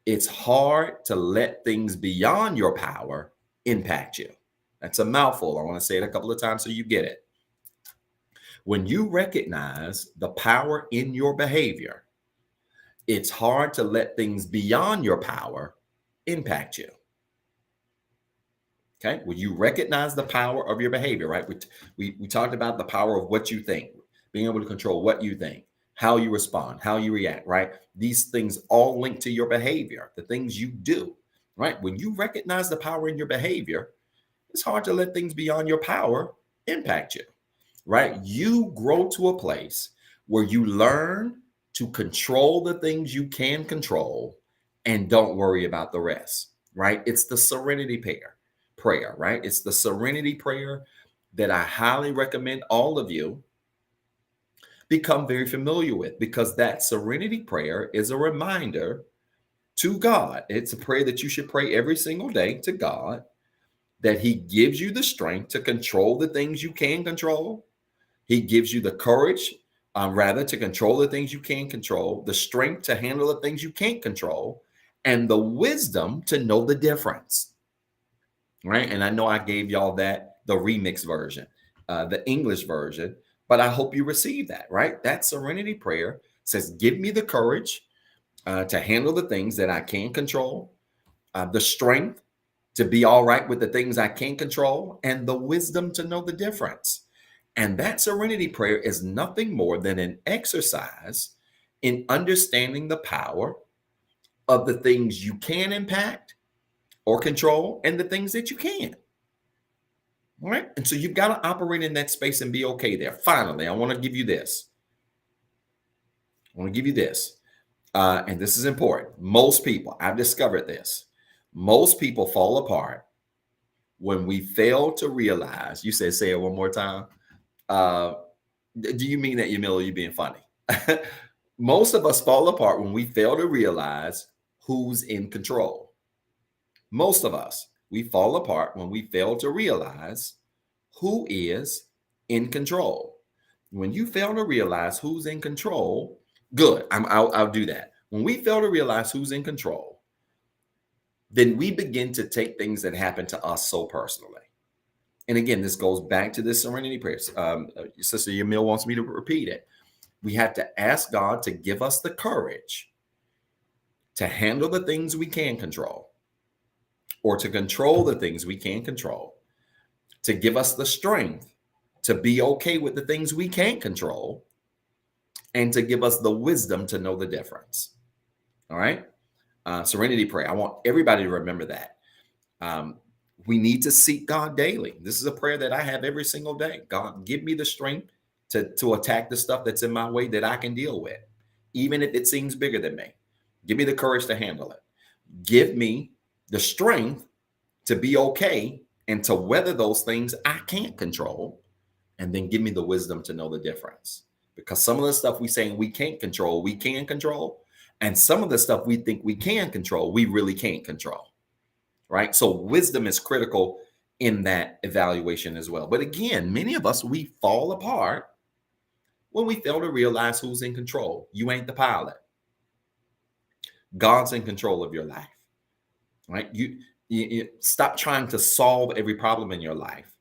it's hard to let things beyond your power impact you. That's a mouthful. I want to say it a couple of times so you get it. When you recognize the power in your behavior, it's hard to let things beyond your power impact you. Okay. When you recognize the power of your behavior, right? We talked about the power of what you think, being able to control what you think, how you respond, how you react, right? These things all link to your behavior, the things you do, right? When you recognize the power in your behavior, it's hard to let things beyond your power impact you, right? You grow to a place where you learn to control the things you can control and don't worry about the rest, right? It's the Serenity Prayer, right? It's the Serenity Prayer that I highly recommend all of you become very familiar with, because that Serenity Prayer is a reminder to God. It's a prayer that you should pray every single day to God, that He gives you the strength to control the things you can control. He gives you the courage, to control the things you can control, the strength to handle the things you can't control, and the wisdom to know the difference. Right? And I know I gave y'all the remix version, the English version, but I hope you receive that, right? That Serenity Prayer says, give me the courage to handle the things that I can control, the strength to be all right with the things I can't control, and the wisdom to know the difference. And that Serenity Prayer is nothing more than an exercise in understanding the power of the things you can impact or control and the things that you can't. All right. And so you've got to operate in that space and be okay there. Finally, I want to give you this. And this is important. Most people, I've discovered this. Most people fall apart when we fail to realize, you said, say it one more time. Do you mean that, Yamil, or are you being funny? Most of us fall apart when we fail to realize who's in control. Most of us, we fall apart when we fail to realize who is in control. When you fail to realize who's in control, good, I'll do that. When we fail to realize who's in control, then we begin to take things that happen to us so personally. And again, this goes back to this Serenity Prayer. Sister Yamil wants me to repeat it. We have to ask God to give us the courage to handle the things we can control, or to control the things we can control, to give us the strength to be okay with the things we can't control, and to give us the wisdom to know the difference. All right? Serenity Prayer. I want everybody to remember that. We need to seek God daily. This is a prayer that I have every single day. God, give me the strength to attack the stuff that's in my way that I can deal with, even if it seems bigger than me. Give me the courage to handle it. Give me the strength to be okay and to weather those things I can't control. And then give me the wisdom to know the difference. Because some of the stuff we saying we can't control, we can control. And some of the stuff we think we can control, we really can't control. Right? So wisdom is critical in that evaluation as well. But again, many of us, we fall apart when we fail to realize who's in control. You ain't the pilot. God's in control of your life. Right? You stop trying to solve every problem in your life.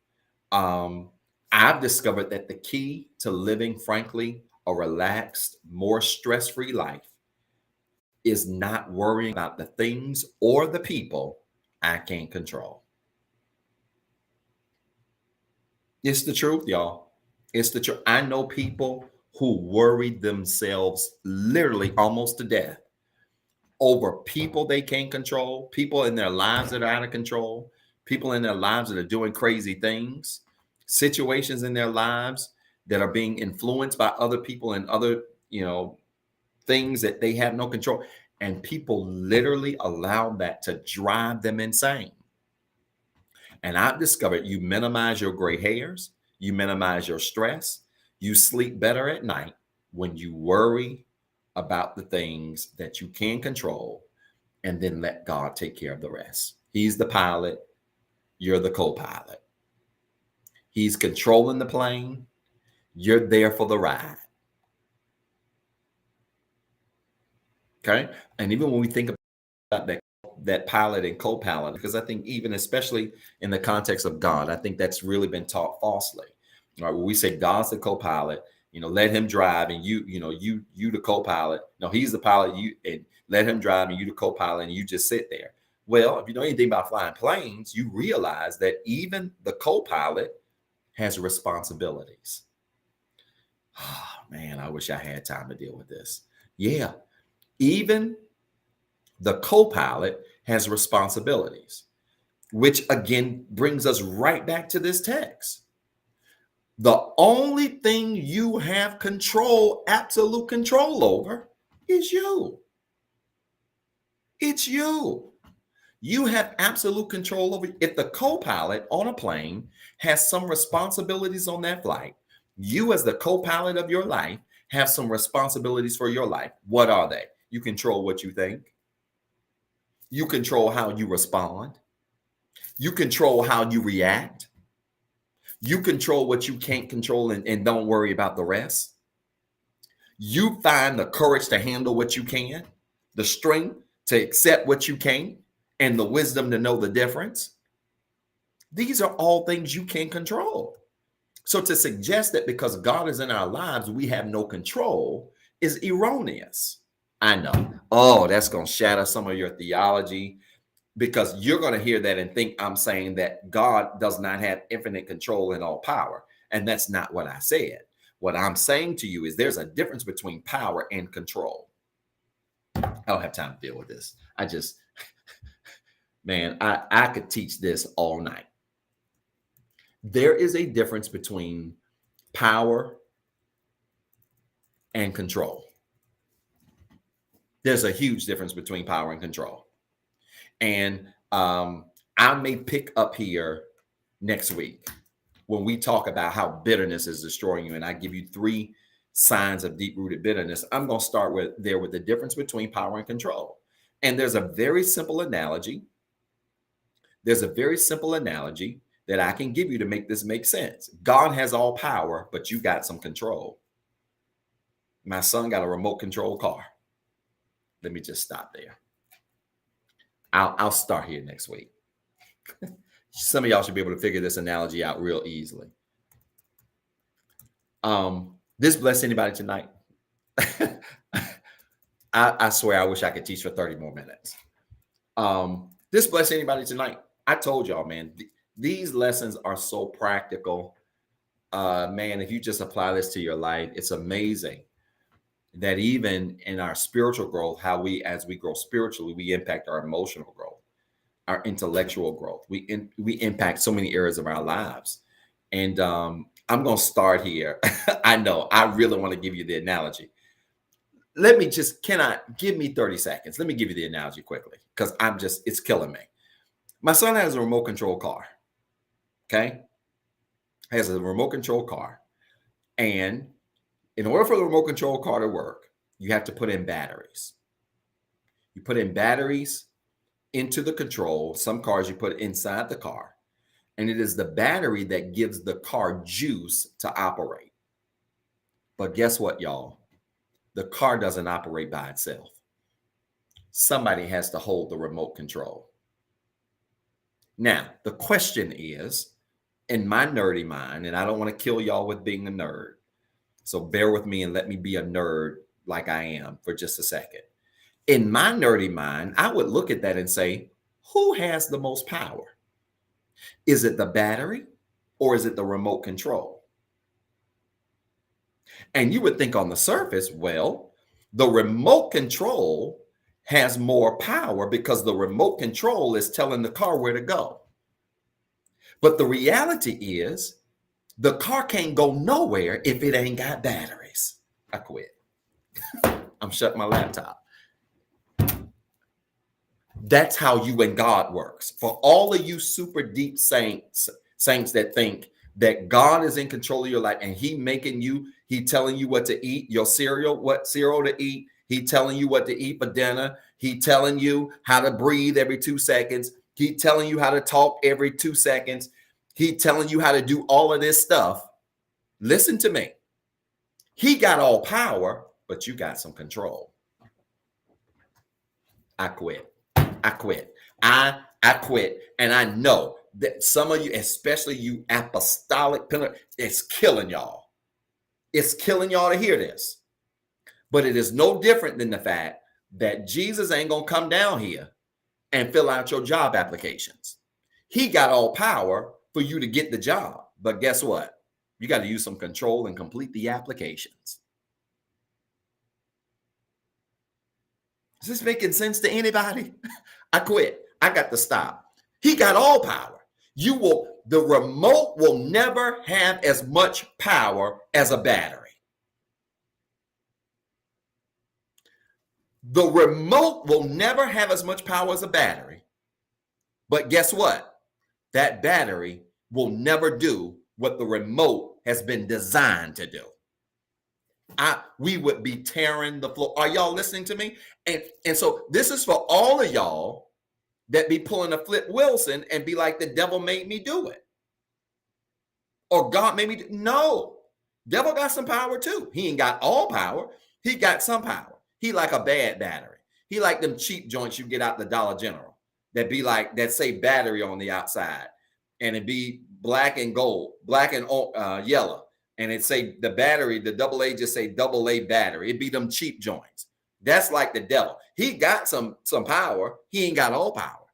I've discovered that the key to living, frankly, a relaxed, more stress-free life is not worrying about the things or the people I can't control. It's the truth, y'all. It's the truth. I know people who worry themselves literally almost to death over people they can't control, people in their lives that are out of control, people in their lives that are doing crazy things, situations in their lives that are being influenced by other people and other, things that they have no control. And people literally allow that to drive them insane. And I've discovered you minimize your gray hairs, you minimize your stress, you sleep better at night when you worry about the things that you can control and then let God take care of the rest. He's the pilot, you're the co-pilot. He's controlling the plane, you're there for the ride. Okay? And even when we think about that pilot and co-pilot, because I think even especially in the context of God, I think that's really been taught falsely. All right, when we say God's the co-pilot, let him drive and you the co-pilot. No, he's the pilot, and let him drive and you the co-pilot and you just sit there. Well, if you know anything about flying planes, you realize that even the co-pilot has responsibilities. Oh man, I wish I had time to deal with this. Yeah, even the co-pilot has responsibilities, which again brings us right back to this text. The only thing you have absolute control over is you. It's you. You have absolute control over. If the co-pilot on a plane has some responsibilities on that flight, you as the co-pilot of your life have some responsibilities for your life. What are they? You control what you think. You control how you respond. You control how you react. You control what you can't control and don't worry about the rest. You find the courage to handle what you can, the strength to accept what you can't, and the wisdom to know the difference. These are all things you can control. So to suggest that because God is in our lives, we have no control is erroneous. I know. Oh, that's going to shatter some of your theology, because you're going to hear that and think I'm saying that God does not have infinite control and all power. And that's not what I said. What I'm saying to you is there's a difference between power and control. I don't have time to deal with this. Man, I could teach this all night. There is a difference between power and control. There's a huge difference between power and control. And I may pick up here next week when we talk about how bitterness is destroying you. And I give you 3 signs of deep-rooted bitterness. I'm going to start with the difference between power and control. And there's a very simple analogy. There's a very simple analogy that I can give you to make this make sense. God has all power, but you got some control. My son got a remote control car. Let me just stop there. I'll start here next week. Some of y'all should be able to figure this analogy out real easily. This bless anybody tonight? I swear I wish I could teach for 30 more minutes. This bless anybody tonight? I told y'all, man, these lessons are so practical. Man, if you just apply this to your life, it's amazing that even in our spiritual growth, as we grow spiritually, we impact our emotional growth, our intellectual growth. We impact so many areas of our lives. And I'm going to start here. I know I really want to give you the analogy. Give me 30 seconds? Let me give you the analogy quickly, because it's killing me. My son has a remote control car. Okay. Has a remote control car. And in order for the remote control car to work, you have to put in batteries. You put in batteries into the control. Some cars you put inside the car. And it is the battery that gives the car juice to operate. But guess what, y'all? The car doesn't operate by itself. Somebody has to hold the remote control. Now, the question is, in my nerdy mind, and I don't want to kill y'all with being a nerd, so bear with me and let me be a nerd like I am for just a second. In my nerdy mind, I would look at that and say, who has the most power? Is it the battery or is it the remote control? And you would think on the surface, well, the remote control has more power because the remote control is telling the car where to go. But the reality is the car can't go nowhere if it ain't got batteries. I quit. I'm shutting my laptop. That's how you and God works. For all of you super deep saints that think that God is in control of your life and he telling you what to eat, your cereal, what cereal to eat. He telling you what to eat for dinner. He telling you how to breathe every 2 seconds. He telling you how to talk every 2 seconds. He telling you how to do all of this stuff. Listen to me. He got all power, but you got some control. I quit. I quit. I quit. And I know that some of you, especially you apostolic pillar, it's killing y'all. It's killing y'all to hear this. But it is no different than the fact that Jesus ain't going to come down here and fill out your job applications. He got all power for you to get the job. But guess what? You got to use some control and complete the applications. Is this making sense to anybody? I quit. I got to stop. He got all power. The remote will never have as much power as a battery. The remote will never have as much power as a battery. But guess what? That battery will never do what the remote has been designed to do. We would be tearing the floor. Are y'all listening to me? And so this is for all of y'all that be pulling a Flip Wilson and be like, the devil made me do it. Or God made me do. No, devil got some power too. He ain't got all power. He got some power. He like a bad battery. He like them cheap joints you get out the Dollar General that be like, that say battery on the outside. And it be black and gold, black and yellow. And it say the battery, the AA just say AA battery. It be them cheap joints. That's like the devil. He got some power. He ain't got all power.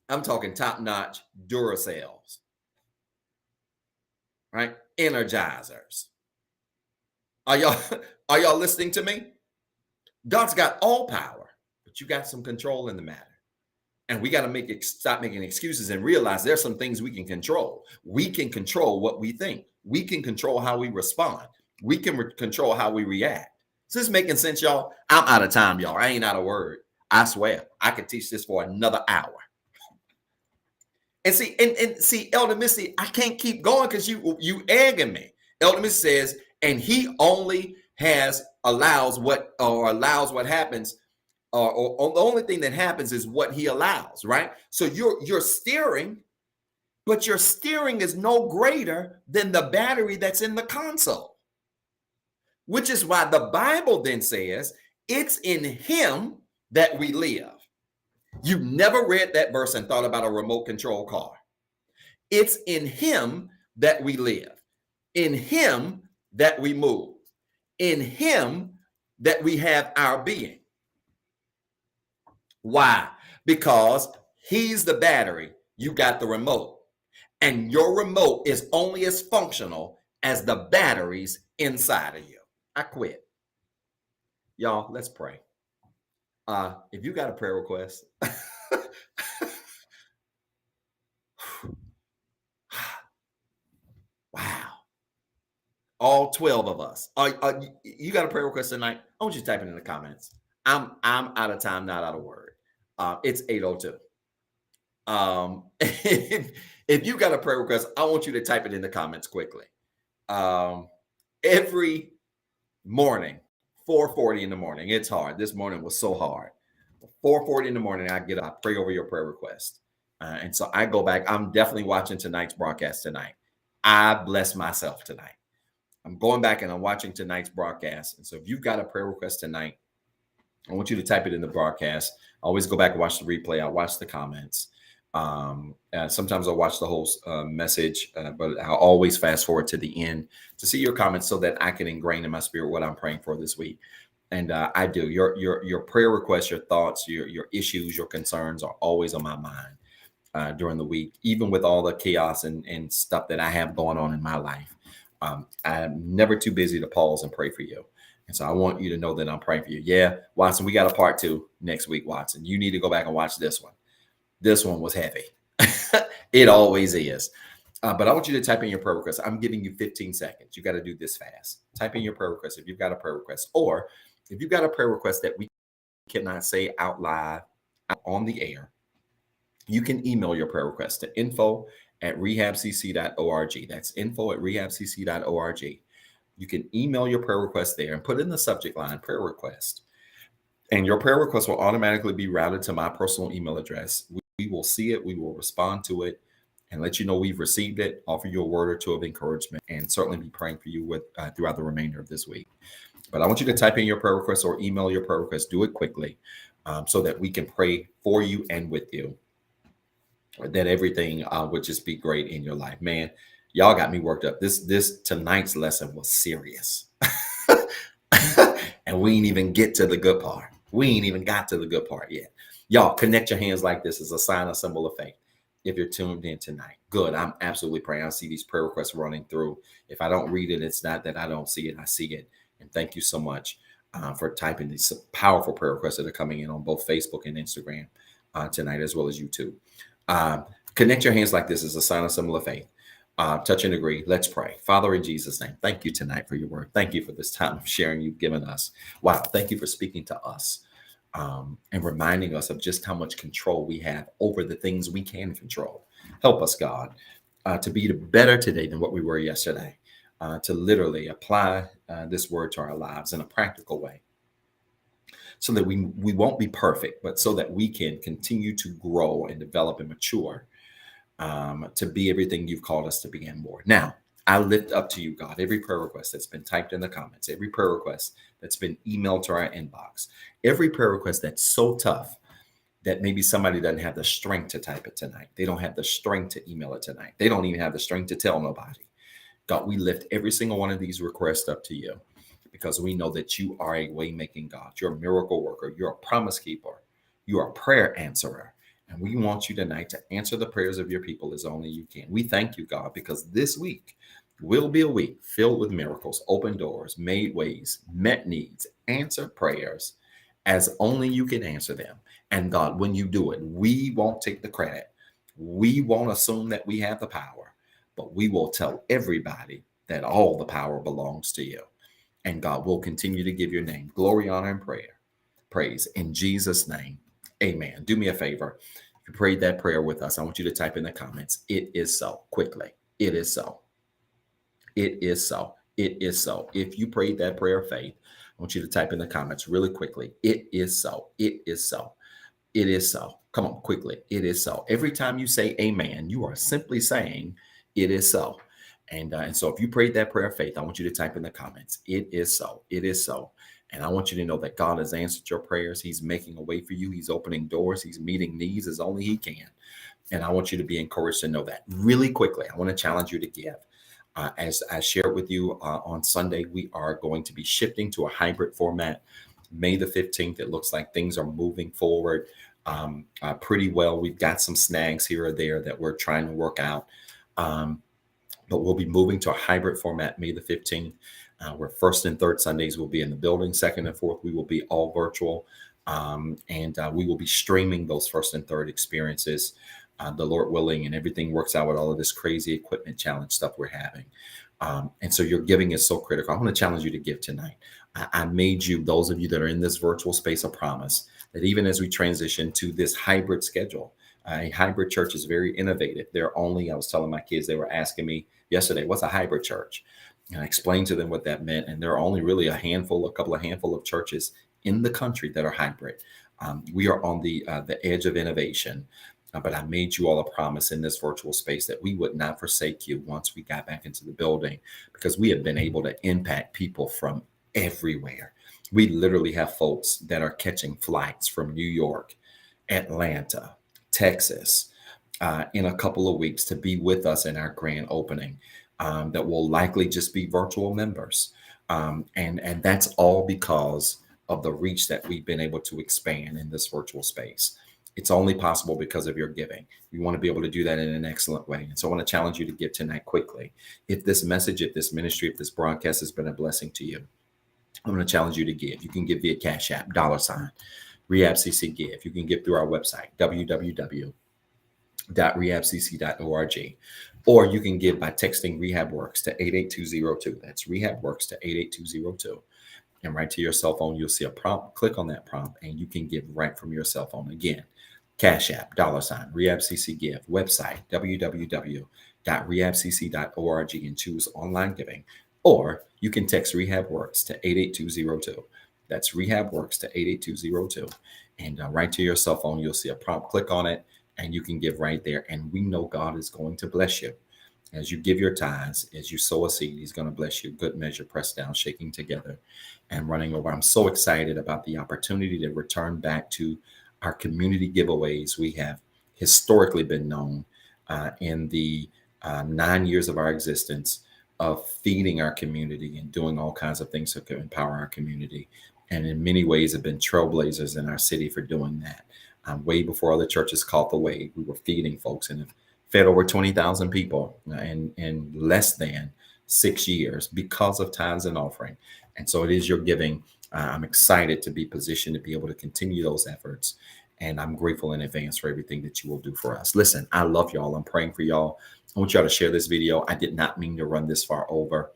I'm talking top-notch Duracells, right? Energizers. Are y'all listening to me? God's got all power, but you got some control in the matter. And we got to stop making excuses and realize there's some things we can control. We can control what we think. We can control how we respond. We can control how we react. Is this making sense, y'all? I'm out of time, y'all. I ain't out of word. I swear. I could teach this for another hour. And see, Elder Missy, I can't keep going because you egging me. Elder Missy says, and he only allows what happens, or the only thing that happens is what he allows, right? So you're steering, but your steering is no greater than the battery that's in the console, which is why the Bible then says it's in him that we live. You never read that verse and thought about a remote control car. It's in him that we live, in him that we move, in him that we have our being. Why? Because he's the battery, you got the remote. And your remote is only as functional as the batteries inside of you. I quit. Y'all, let's pray. If you got a prayer request, wow. All 12 of us. You got a prayer request tonight? I want you to type it in the comments. I'm out of time, not out of word. It's 8:02. If you got a prayer request, I want you to type it in the comments quickly. Every morning, 4:40 in the morning. It's hard. This morning was so hard. 4:40 in the morning, I get up, I pray over your prayer request. And so I go back. I'm definitely watching tonight's broadcast tonight. I bless myself tonight. I'm going back and I'm watching tonight's broadcast. And so if you've got a prayer request tonight, I want you to type it in the broadcast. I always go back and watch the replay. I watch the comments. Sometimes I'll watch the whole message, but I'll always fast forward to the end to see your comments so that I can ingrain in my spirit what I'm praying for this week. And I do. Your prayer requests, your thoughts, your issues, your concerns are always on my mind during the week, even with all the chaos and stuff that I have going on in my life. I'm never too busy to pause and pray for you. And so I want you to know that I'm praying for you. Yeah, Watson, we got a part 2 next week, Watson. You need to go back and watch this one. This one was heavy. It always is. But I want you to type in your prayer request. I'm giving you 15 seconds. You got to do this fast. Type in your prayer request if you've got a prayer request, or if you've got a prayer request that we cannot say out loud on the air, you can email your prayer request to info@rehabcc.org. That's info@rehabcc.org. You can email your prayer request there and put in the subject line prayer request. And your prayer request will automatically be routed to my personal email address. We will see it, we will respond to it, and let you know we've received it, offer you a word or two of encouragement, and certainly be praying for you with throughout the remainder of this week. But I want you to type in your prayer request or email your prayer request. Do it quickly so that we can pray for you and with you, that everything would just be great in your life. Man, y'all got me worked up. This tonight's lesson was serious. And we ain't even get to the good part. We ain't even got to the good part yet. Y'all, connect your hands like this as a sign, a symbol of faith. If you're tuned in tonight, good. I'm absolutely praying. I see these prayer requests running through. If I don't read it, it's not that I don't see it. I see it. And thank you so much for typing these powerful prayer requests that are coming in on both Facebook and Instagram tonight, as well as YouTube. Connect your hands like this as a sign, a symbol of faith. Touch and agree. Let's pray. Father, in Jesus' name, thank you tonight for your word. Thank you for this time of sharing you've given us. Wow. Thank you for speaking to us and reminding us of just how much control we have over the things we can control. Help us, God, to be better today than what we were yesterday, to literally apply this word to our lives in a practical way, so that we won't be perfect, but so that we can continue to grow and develop and mature to be everything you've called us to be and more. Now, I lift up to you, God, every prayer request that's been typed in the comments, every prayer request that's been emailed to our inbox, every prayer request that's so tough that maybe somebody doesn't have the strength to type it tonight. They don't have the strength to email it tonight. They don't even have the strength to tell nobody. God, we lift every single one of these requests up to you because we know that you are a way-making God. You're a miracle worker. You're a promise keeper. You are a prayer answerer. And we want you tonight to answer the prayers of your people as only you can. We thank you, God, because this week will be a week filled with miracles, open doors, made ways, met needs, answered prayers as only you can answer them. And God, when you do it, we won't take the credit. We won't assume that we have the power, but we will tell everybody that all the power belongs to you. And God will continue to give your name glory, honor, and praise in Jesus' name. Amen. Do me a favor. If you prayed that prayer with us, I want you to type in the comments, it is so, quickly. It is so. It is so. It is so. If you prayed that prayer of faith, I want you to type in the comments really quickly. It is so. It is so. It is so. Come on, quickly. It is so. Every time you say amen, you are simply saying it is so. And so if you prayed that prayer of faith, I want you to type in the comments, it is so. It is so. And I want you to know that God has answered your prayers. He's making a way for you. He's opening doors. He's meeting needs as only he can. And I want you to be encouraged to know that. Really quickly, I want to challenge you to give. As I shared with you on Sunday, we are going to be shifting to a hybrid format. May the 15th, it looks like things are moving forward pretty well. We've got some snags here or there that we're trying to work out. But we'll be moving to a hybrid format May the 15th. Where first and third Sundays will be in the building. Second and fourth, we will be all virtual. And we will be streaming those first and third experiences, the Lord willing, and everything works out with all of this crazy equipment challenge stuff we're having. And so your giving is so critical. I want to challenge you to give tonight. I made you, those of you that are in this virtual space, a promise that even as we transition to this hybrid schedule, a hybrid church is very innovative. I was telling my kids, they were asking me yesterday, what's a hybrid church? And I explained to them what that meant. And there are only really a couple of churches in the country that are hybrid. We are on the edge of innovation. But I made you all a promise in this virtual space that we would not forsake you once we got back into the building, because we have been able to impact people from everywhere. We literally have folks that are catching flights from New York, Atlanta, Texas, in a couple of weeks to be with us in our grand opening. That will likely just be virtual members. And that's all because of the reach that we've been able to expand in this virtual space. It's only possible because of your giving. We want to be able to do that in an excellent way. And so I want to challenge you to give tonight quickly. If this message, if this ministry, if this broadcast has been a blessing to you, I'm going to challenge you to give. You can give via CashAPP, $, REHABCCGIVE. You can give through our website, www.REHABCCGIVE.com. rehabcc.org, or you can give by texting REHABWORKS to 88202. That's REHABWORKS to 88202. And right to your cell phone, you'll see a prompt. Click on that prompt and you can give right from your cell phone. Again, Cash App, $REHABCCGIVE, website, www.rehabcc.org, and choose online giving. Or you can text REHABWORKS to 88202. That's REHABWORKS to 88202. And right to your cell phone, you'll see a prompt. Click on it and you can give right there. And we know God is going to bless you. As you give your tithes, as you sow a seed, he's going to bless you. Good measure, pressed down, shaking together, and running over. I'm so excited about the opportunity to return back to our community giveaways. We have historically been known in the 9 years of our existence of feeding our community and doing all kinds of things to empower our community. And in many ways have been trailblazers in our city for doing that. Way before other churches caught the wave, we were feeding folks and have fed over 20,000 people in less than 6 years because of tithes and offering. And so it is your giving. I'm excited to be positioned to be able to continue those efforts. And I'm grateful in advance for everything that you will do for us. Listen, I love y'all. I'm praying for y'all. I want y'all to share this video. I did not mean to run this far over,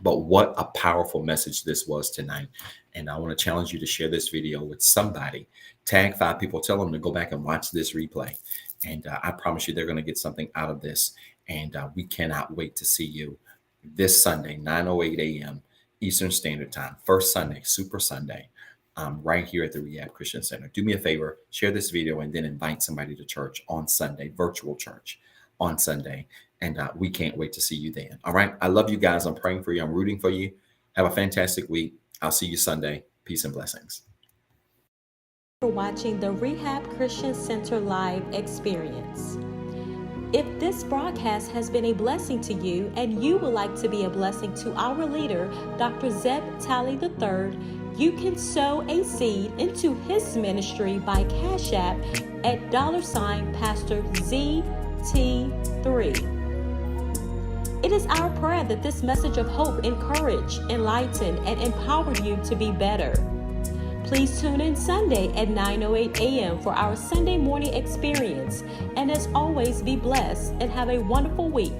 but what a powerful message this was tonight. And I want to challenge you to share this video with somebody. Tag 5 people. Tell them to go back and watch this replay. And I promise you they're going to get something out of this. And we cannot wait to see you this Sunday, 9:08 a.m. Eastern Standard Time. First Sunday, Super Sunday, right here at the Rehab Christian Center. Do me a favor, share this video and then invite somebody to church on Sunday, virtual church on Sunday. And we can't wait to see you then. All right. I love you guys. I'm praying for you. I'm rooting for you. Have a fantastic week. I'll see you Sunday. Peace and blessings. For watching the Rehab Christian Center live experience. If this broadcast has been a blessing to you and you would like to be a blessing to our leader, Dr. Zeb Talley III, you can sow a seed into his ministry by Cash App at $Pastor ZT3. It is our prayer that this message of hope encourage, enlighten, and empower you to be better. Please tune in Sunday at 9:08 a.m. for our Sunday morning experience. And as always, be blessed and have a wonderful week.